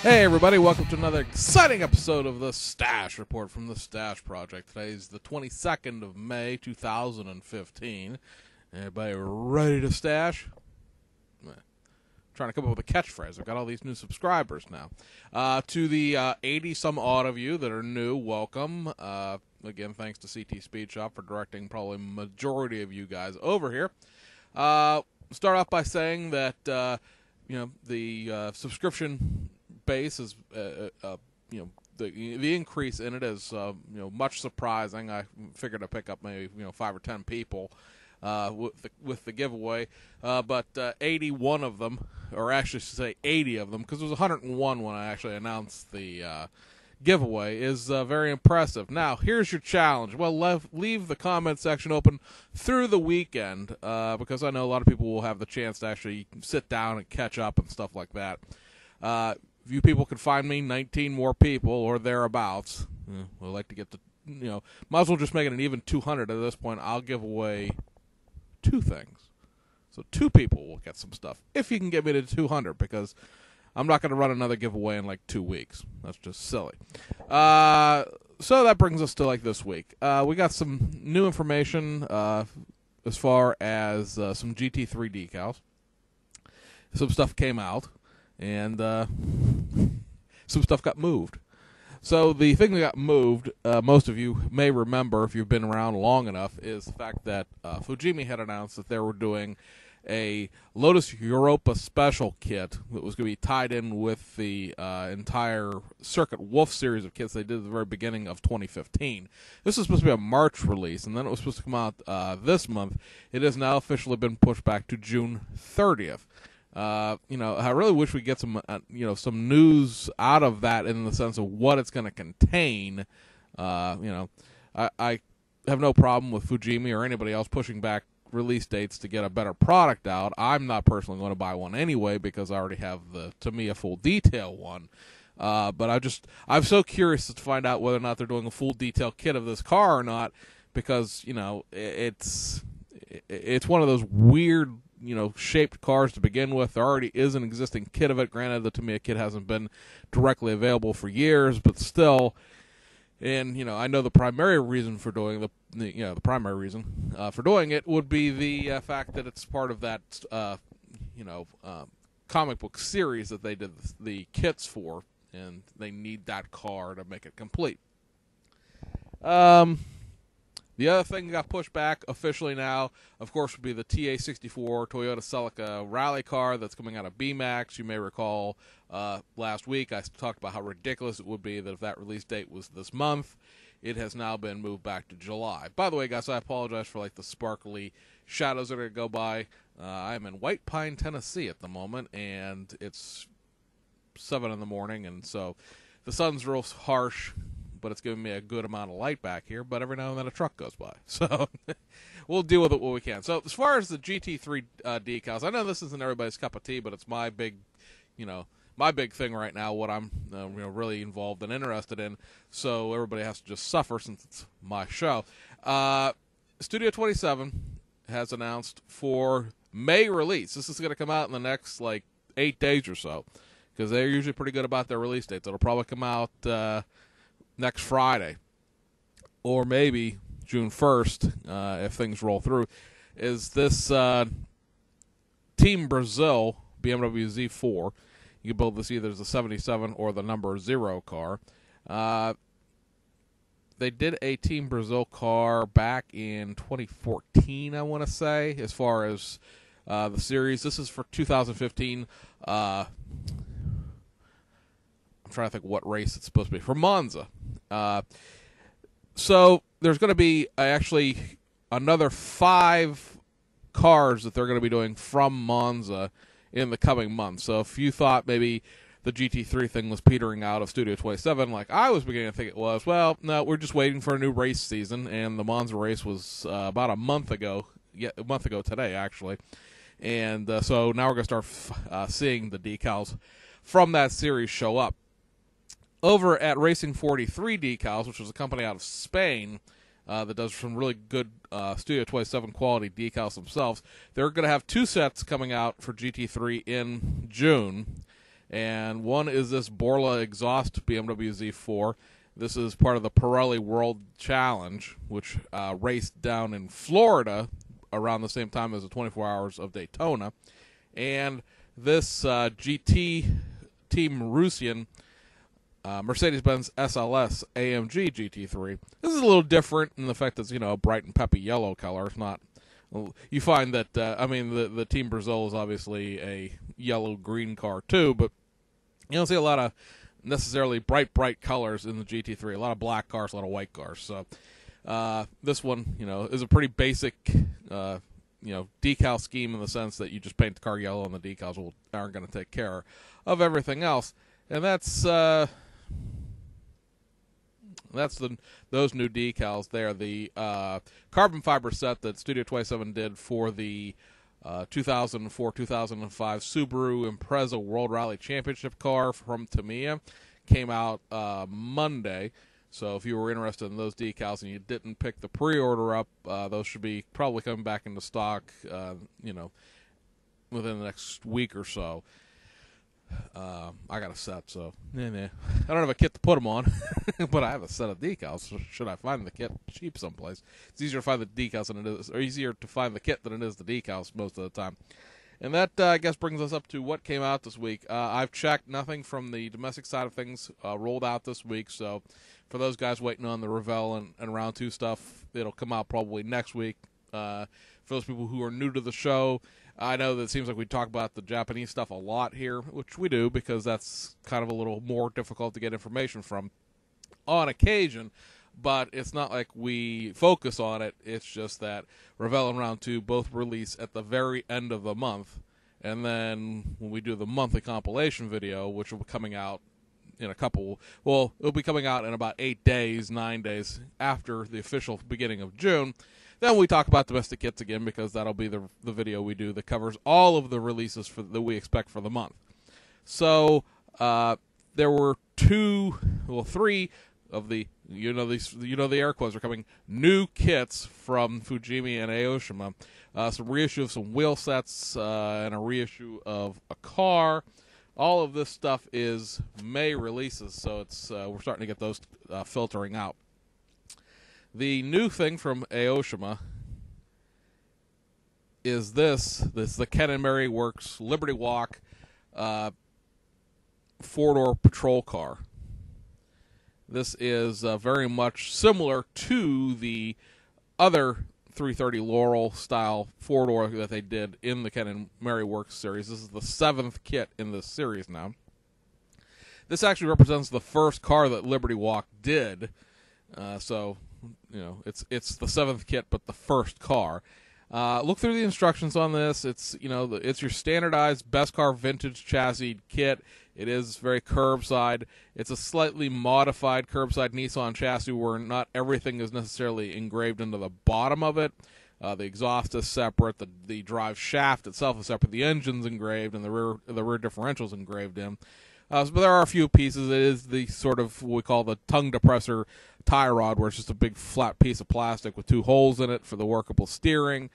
Hey everybody, welcome to another exciting episode of the Stash Report from the Stash Project. Today is the 22nd of May, 2015. Everybody ready to stash? Trying to come up with a catchphrase. I've got all these new subscribers now. To the 80-some odd of you that are new, welcome. Again, thanks to CT Speed Shop for directing probably majority of you guys over here. Start off by saying that the subscription base is the increase in it is much surprising. I figured I'd pick up maybe 5 or 10 people with the giveaway, but 81 of them, or actually should say 80 of them, because it was 101 when I actually announced the giveaway, is very impressive. Now, here's your challenge. Well, leave the comment section open through the weekend, because I know a lot of people will have the chance to actually sit down and catch up and stuff like that. If you people can find me 19 more people or thereabouts, we'd like to get to, might as well just make it an even 200 at this point. I'll give away 2 things. So 2 people will get some stuff, if you can get me to 200, because I'm not going to run another giveaway in like 2 weeks. That's just silly. So that brings us to like this week. We got some new information as far as some GT3 decals. Some stuff came out, and some stuff got moved. So the thing that got moved, most of you may remember if you've been around long enough, is the fact that Fujimi had announced that they were doing a Lotus Europa special kit that was going to be tied in with the entire Circuit Wolf series of kits they did at the very beginning of 2015. This was supposed to be a March release, and then it was supposed to come out this month. It has now officially been pushed back to June 30th. I really wish we get some, some news out of that in the sense of what it's going to contain. I have no problem with Fujimi or anybody else pushing back release dates to get a better product out. I'm not personally going to buy one anyway because I already have the Tamiya full detail one. But I'm so curious to find out whether or not they're doing a full detail kit of this car or not, because it's one of those weird shaped cars to begin with. There already is an existing kit of it. Granted, the Tamiya kit hasn't been directly available for years, but still. And I know the primary reason for doing the primary reason for doing it would be the fact that it's part of that comic book series that they did the kits for, and they need that car to make it complete. The other thing that got pushed back officially now, of course, would be the TA64 Toyota Celica rally car that's coming out of BMAX. You may recall last week I talked about how ridiculous it would be that if that release date was this month. It has now been moved back to July. By the way, guys, I apologize for the sparkly shadows that are going to go by. I'm in White Pine, Tennessee at the moment, and it's 7 in the morning, and so the sun's real harsh, but it's giving me a good amount of light back here, but every now and then a truck goes by. So we'll deal with it when we can. So as far as the GT3 decals, I know this isn't everybody's cup of tea, but it's my big, my big thing right now, what I'm really involved and interested in, so everybody has to just suffer since it's my show. Studio 27 has announced for May release. This is going to come out in the next, 8 days or so, because they're usually pretty good about their release dates. It'll probably come out next Friday, or maybe June 1st, if things roll through, is this Team Brazil BMW Z4. You can build this either as a 77 or the number 0 car. They did a Team Brazil car back in 2014, I want to say, as far as the series. This is for 2015. I'm trying to think what race it's supposed to be. For Monza. So there's going to be actually another 5 cars that they're going to be doing from Monza in the coming months. So if you thought maybe the GT3 thing was petering out of Studio 27 like I was beginning to think it was, well, no, we're just waiting for a new race season, and the Monza race was about a month ago today, actually. And so now we're going to start seeing the decals from that series show up. Over at Racing 43 Decals, which is a company out of Spain that does some really good Studio 27 quality decals themselves, they're going to have 2 sets coming out for GT3 in June. And one is this Borla exhaust BMW Z4. This is part of the Pirelli World Challenge, which raced down in Florida around the same time as the 24 Hours of Daytona. And this GT Team Russian Mercedes-Benz SLS AMG GT3. This is a little different in the fact that it's, a bright and peppy yellow color. It's not. You find that the Team Brazil is obviously a yellow-green car too, but you don't see a lot of necessarily bright colors in the GT3. A lot of black cars, a lot of white cars. So this one, is a pretty basic, decal scheme in the sense that you just paint the car yellow and the decals aren't going to take care of everything else. And that's those new decals there. The carbon fiber set that Studio 27 did for the 2004-2005 Subaru Impreza World Rally Championship car from Tamiya came out Monday. So if you were interested in those decals and you didn't pick the pre-order up, those should be probably coming back into stock, within the next week or so. I got a set, so I don't have a kit to put them on, but I have a set of decals. So should I find the kit cheap someplace? It's easier to find the decals than it is, or easier to find the kit than it is the decals most of the time. And that, I guess, brings us up to what came out this week. I've checked. Nothing from the domestic side of things rolled out this week, so for those guys waiting on the Revell and Round 2 stuff, it'll come out probably next week. For those people who are new to the show, I know that it seems like we talk about the Japanese stuff a lot here, which we do because that's kind of a little more difficult to get information from on occasion, but it's not like we focus on it. It's just that Revell and Round 2 both release at the very end of the month, and then when we do the monthly compilation video, which will be coming out in it'll be coming out in about 9 days after the official beginning of June. Then we talk about domestic kits again because that'll be the video we do that covers all of the releases that we expect for the month. So there were 3 of the the air quotes are coming new kits from Fujimi and Aoshima. Some reissue of some wheel sets and a reissue of a car. All of this stuff is May releases, so it's we're starting to get those filtering out. The new thing from Aoshima is this is the Ken and Mary Works Liberty Walk 4-door patrol car. This is very much similar to the other 330 Laurel style 4-door that they did in the Ken and Mary Works series. This is the 7th kit in this series now. This actually represents the first car that Liberty Walk did. So it's the 7th kit, but the first car. Look through the instructions on this. It's it's your standardized best car vintage chassis kit. It is very curbside. It's a slightly modified curbside Nissan chassis where not everything is necessarily engraved into the bottom of it. The exhaust is separate. The drive shaft itself is separate. The engine's engraved, and the rear differential's engraved in. But there are a few pieces. It is the sort of what we call the tongue depressor tie rod, where it's just a big flat piece of plastic with 2 holes in it for the workable steering.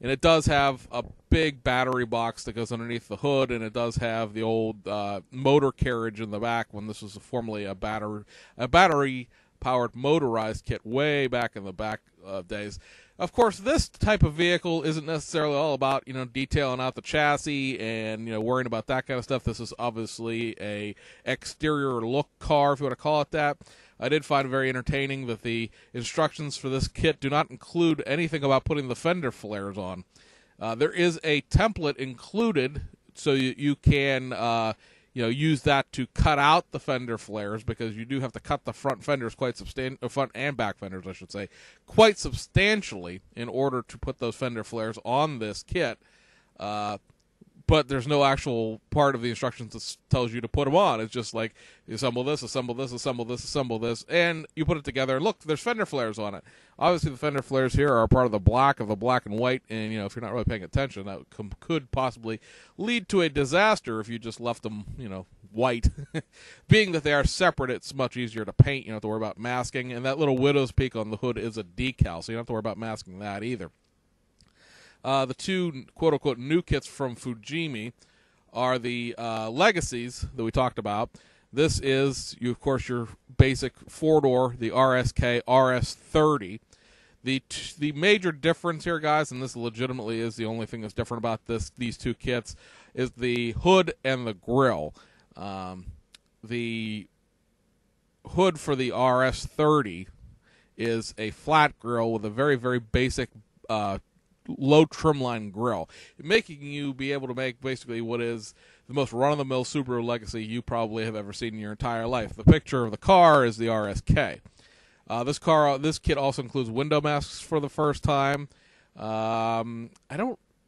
And it does have a big battery box that goes underneath the hood, and it does have the old motor carriage in the back when this was formerly a battery-powered motorized kit way back in the back days. Of course, this type of vehicle isn't necessarily all about, detailing out the chassis and, worrying about that kind of stuff. This is obviously a exterior look car, if you want to call it that. I did find it very entertaining that the instructions for this kit do not include anything about putting the fender flares on. There is a template included, so you can use that to cut out the fender flares, because you do have to cut the front fenders front and back fenders, I should say, quite substantially in order to put those fender flares on this kit. But there's no actual part of the instructions that tells you to put them on. It's just like, you assemble this, assemble this, assemble this, assemble this, and you put it together. Look, there's fender flares on it. Obviously, the fender flares here are part of the black and white, and if you're not really paying attention, that could possibly lead to a disaster if you just left them, white. Being that they are separate, it's much easier to paint. You don't have to worry about masking, and that little widow's peak on the hood is a decal, so you don't have to worry about masking that either. The 2 quote-unquote new kits from Fujimi are the Legacies that we talked about. This is, of course, your basic four-door, the RSK RS30. The major difference here, guys, and this legitimately is the only thing that's different about these two kits, is the hood and the grille. The hood for the RS30 is a flat grille with a very, very basic low trimline grille, making you be able to make basically what is the most run-of-the-mill Subaru Legacy you probably have ever seen in your entire life. The picture of the car is the RSK. This kit also includes window masks for the first time.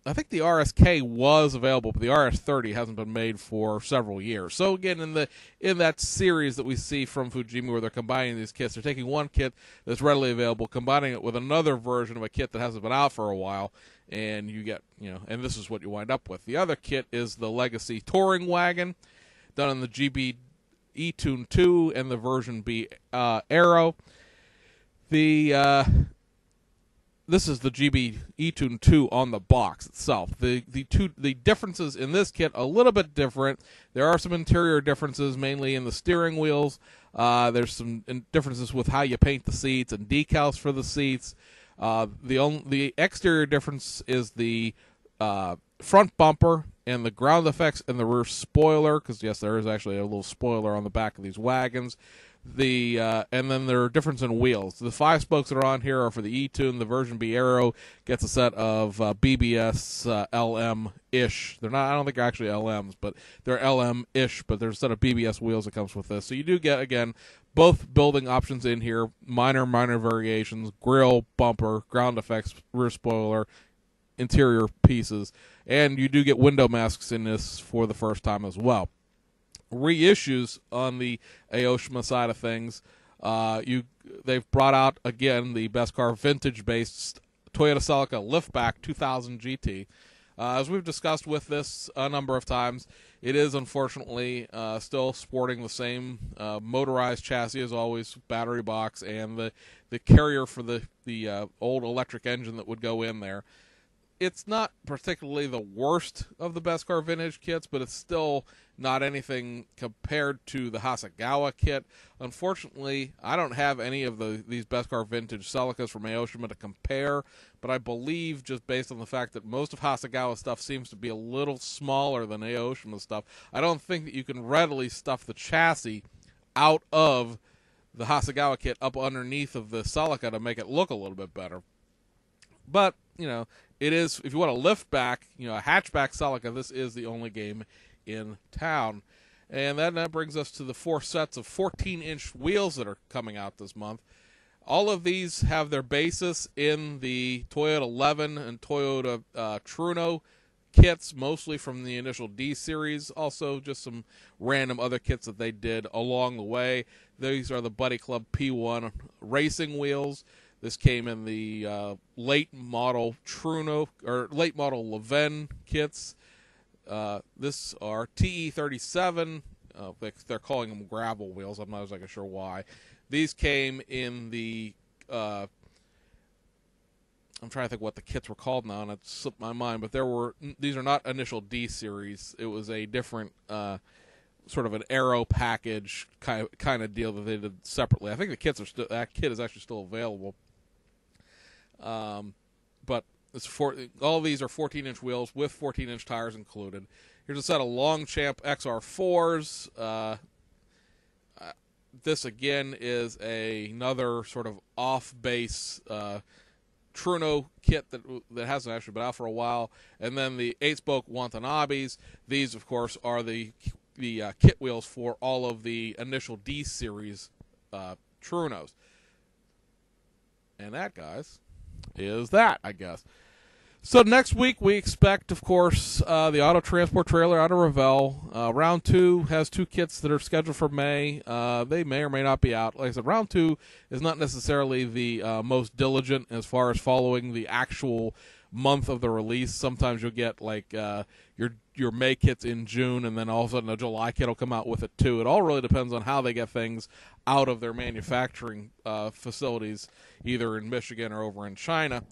I think the RSK was available, but the RS30 hasn't been made for several years. So again, in that series that we see from Fujimi, where they're combining these kits, they're taking one kit that's readily available, combining it with another version of a kit that hasn't been out for a while, and you get, and this is what you wind up with. The other kit is the Legacy Touring Wagon, done in the GB E-Tune 2 and the version B Aero. This is the GB E-Tune 2 on the box itself. The differences in this kit a little bit different. There are some interior differences, mainly in the steering wheels. There's some differences with how you paint the seats and decals for the seats. The exterior difference is the front bumper and the ground effects and the rear spoiler, because yes, there is actually a little spoiler on the back of these wagons. And then there are difference in wheels. The 5 spokes that are on here are for the E-Tune. The version B Aero gets a set of BBS LM-ish. They're not. I don't think they're actually LMs, but they're LM-ish. But there's a set of BBS wheels that comes with this. So you do get, again, both building options in here. Minor variations: grille, bumper, ground effects, rear spoiler, interior pieces, and you do get window masks in this for the first time as well. Reissues on the Aoshima side of things, they've brought out again the best car vintage-based Toyota Celica Liftback 2000 GT. As we've discussed with this a number of times, it is unfortunately still sporting the same motorized chassis as always, battery box, and the carrier for the old electric engine that would go in there. It's not particularly the worst of the best car vintage kits, but it's still not anything compared to the Hasegawa kit. Unfortunately, I don't have any of these best car vintage Celicas from Aoshima to compare, but I believe, just based on the fact that most of Hasegawa stuff seems to be a little smaller than Aoshima stuff, I don't think that you can readily stuff the chassis out of the Hasegawa kit up underneath of the Celica to make it look a little bit better. But, it is, if you want a lift back, a hatchback Celica, this is the only game in town. And that brings us to the 4 sets of 14-inch wheels that are coming out this month. All of these have their basis in the Toyota 11 and Toyota Truno kits, mostly from the initial D series. Also, just some random other kits that they did along the way. These are the Buddy Club P1 racing wheels. This came in the late model Truno or late model Leven kits. This are TE37. They're calling them gravel wheels. I'm not exactly sure why. These came in the. I'm trying to think what the kits were called now, and it slipped my mind. But these are not initial D series. It was a different sort of an Aero package kind of deal that they did separately. I think the kits are that kit is actually still available. But all of these are 14-inch wheels with 14-inch tires included. Here's a set of Longchamp XR4s. This, again, is another sort of off-base Truno kit that hasn't actually been out for a while. And then the 8-spoke Watanabes. These, of course, are the kit wheels for all of the initial D-series Trunos. And that, guys, is that, I guess. So next week we expect, of course, the Auto Transport trailer out of Revell. Round 2 has 2 kits that are scheduled for May. They may or may not be out. Like I said, Round 2 is not necessarily the most diligent as far as following the actual month of the release. Sometimes you'll get like your May kits in June, and then all of a sudden a July kit will come out with it too. It all really depends on how they get things out of their manufacturing facilities, either in Michigan or over in China.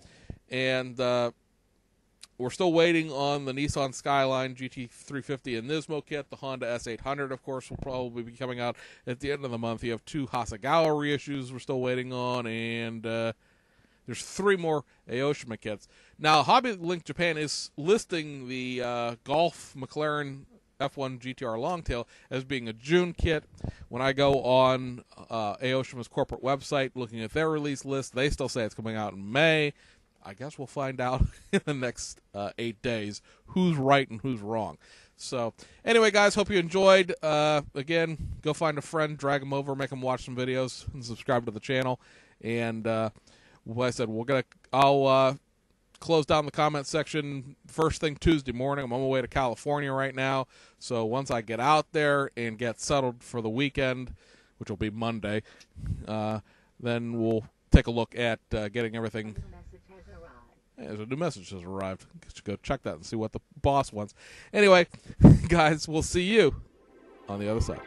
And We're still waiting on the Nissan Skyline GT350 and Nismo kit. The Honda S800, of course, will probably be coming out at the end of the month. You have 2 Hasegawa reissues we're still waiting on, and there's 3 more Aoshima kits. Now, Hobby Link Japan is listing the Golf McLaren F1 GTR Longtail as being a June kit. When I go on Aoshima's corporate website looking at their release list, they still say it's coming out in May. I guess we'll find out in the next 8 days who's right and who's wrong. So, anyway, guys, hope you enjoyed. Again, go find a friend, drag them over, make them watch some videos, and subscribe to the channel. And like I said, I'll close down the comment section first thing Tuesday morning. I'm on my way to California right now. So once I get out there and get settled for the weekend, which will be Monday, then we'll take a look at getting everything. There's a new message has arrived. Go check that and see what the boss wants. Anyway, guys, we'll see you on the other side.